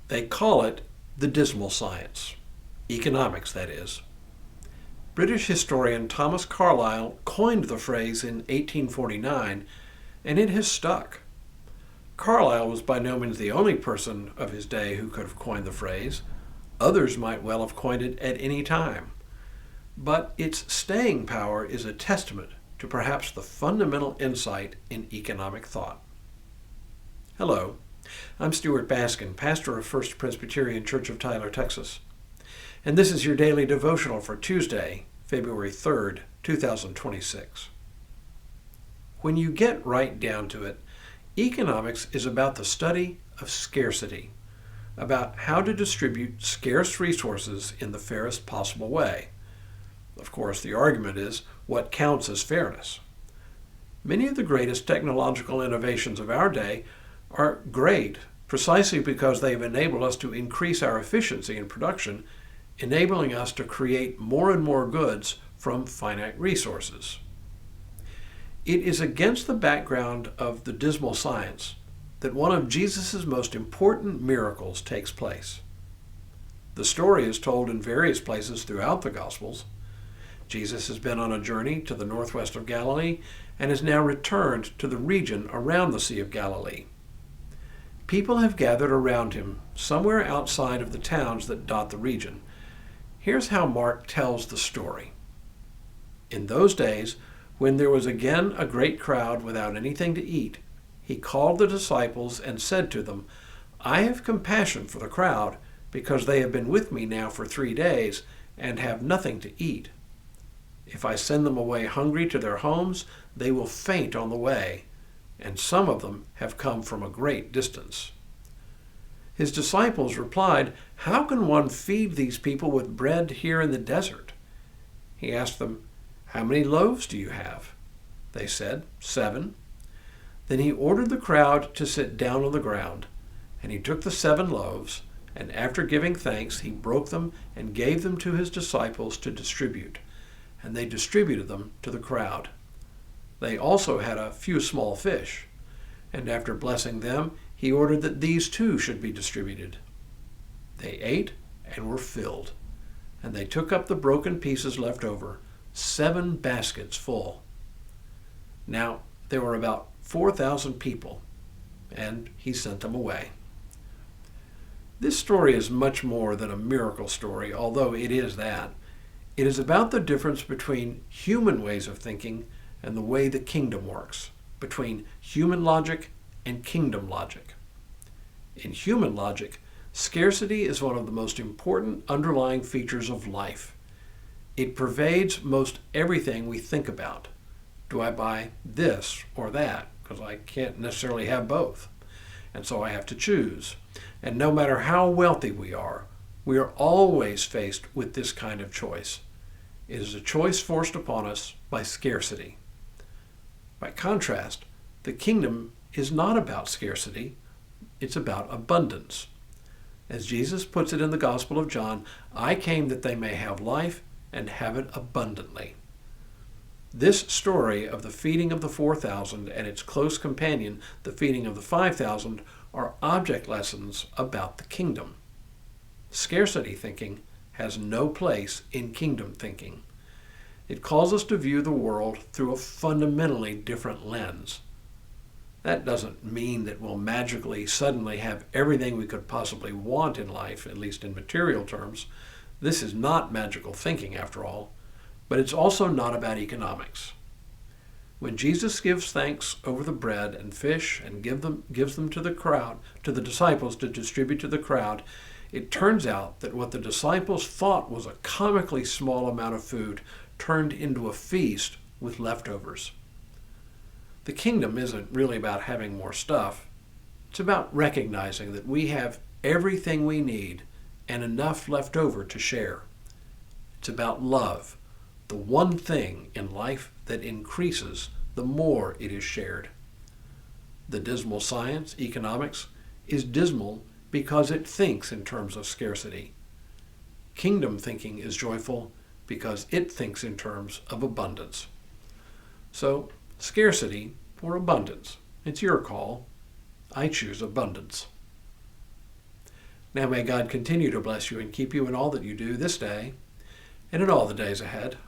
They call it the dismal science. Economics, that is. British historian Thomas Carlyle coined the phrase in 1849, and it has stuck. Carlyle was by no means the only person of his day who could have coined the phrase. Others might well have coined it at any time. But its staying power is a testament to perhaps the fundamental insight in economic thought. Hello, I'm Stuart Baskin, pastor of First Presbyterian Church of Tyler, Texas. And this is your daily devotional for Tuesday, February 3rd, 2026. When you get right down to it, economics is about the study of scarcity, about how to distribute scarce resources in the fairest possible way. Of course, the argument is what counts as fairness. Many of the greatest technological innovations of our day are great precisely because they have enabled us to increase our efficiency in production, enabling us to create more and more goods from finite resources. It is against the background of the dismal science that one of Jesus' most important miracles takes place. The story is told in various places throughout the Gospels. Jesus has been on a journey to the northwest of Galilee and has now returned to the region around the Sea of Galilee. People have gathered around him somewhere outside of the towns that dot the region. Here's how Mark tells the story. In those days, when there was again a great crowd without anything to eat, he called the disciples and said to them, "I have compassion for the crowd, because they have been with me now for 3 days and have nothing to eat. If I send them away hungry to their homes, they will faint on the way, and some of them have come from a great distance." His disciples replied, "How can one feed these people with bread here in the desert?" He asked them, "How many loaves do you have?" They said, 7. Then he ordered the crowd to sit down on the ground, and he took the 7 loaves, and after giving thanks, he broke them and gave them to his disciples to distribute, and they distributed them to the crowd. They also had a few small fish, and after blessing them, he ordered that these too should be distributed. They ate and were filled, and they took up the broken pieces left over, 7 baskets full. Now there were about 4,000 people, and he sent them away. This story is much more than a miracle story, although it is that. It is about the difference between human ways of thinking and the way the kingdom works, between human logic and kingdom logic. In human logic, scarcity is one of the most important underlying features of life. It pervades most everything we think about. Do I buy this or that? Because I can't necessarily have both. And so I have to choose. And no matter how wealthy we are always faced with this kind of choice. It is a choice forced upon us by scarcity. By contrast, the kingdom is not about scarcity, it's about abundance. As Jesus puts it in the Gospel of John, "I came that they may have life and have it abundantly." This story of the feeding of the 4,000 and its close companion, the feeding of the 5,000, are object lessons about the kingdom. Scarcity thinking has no place in kingdom thinking. It calls us to view the world through a fundamentally different lens. That doesn't mean that we'll magically suddenly have everything we could possibly want in life, at least in material terms. This is not magical thinking, after all, but it's also not about economics. When Jesus gives thanks over the bread and fish and gives them to the crowd, to the disciples to distribute to the crowd, it turns out that what the disciples thought was a comically small amount of food turned into a feast with leftovers. The kingdom isn't really about having more stuff. It's about recognizing that we have everything we need and enough left over to share. It's about love, the one thing in life that increases the more it is shared. The dismal science, economics, is dismal because it thinks in terms of scarcity. Kingdom thinking is joyful because it thinks in terms of abundance. So, scarcity or abundance, it's your call. I choose abundance. Now may God continue to bless you and keep you in all that you do this day and in all the days ahead.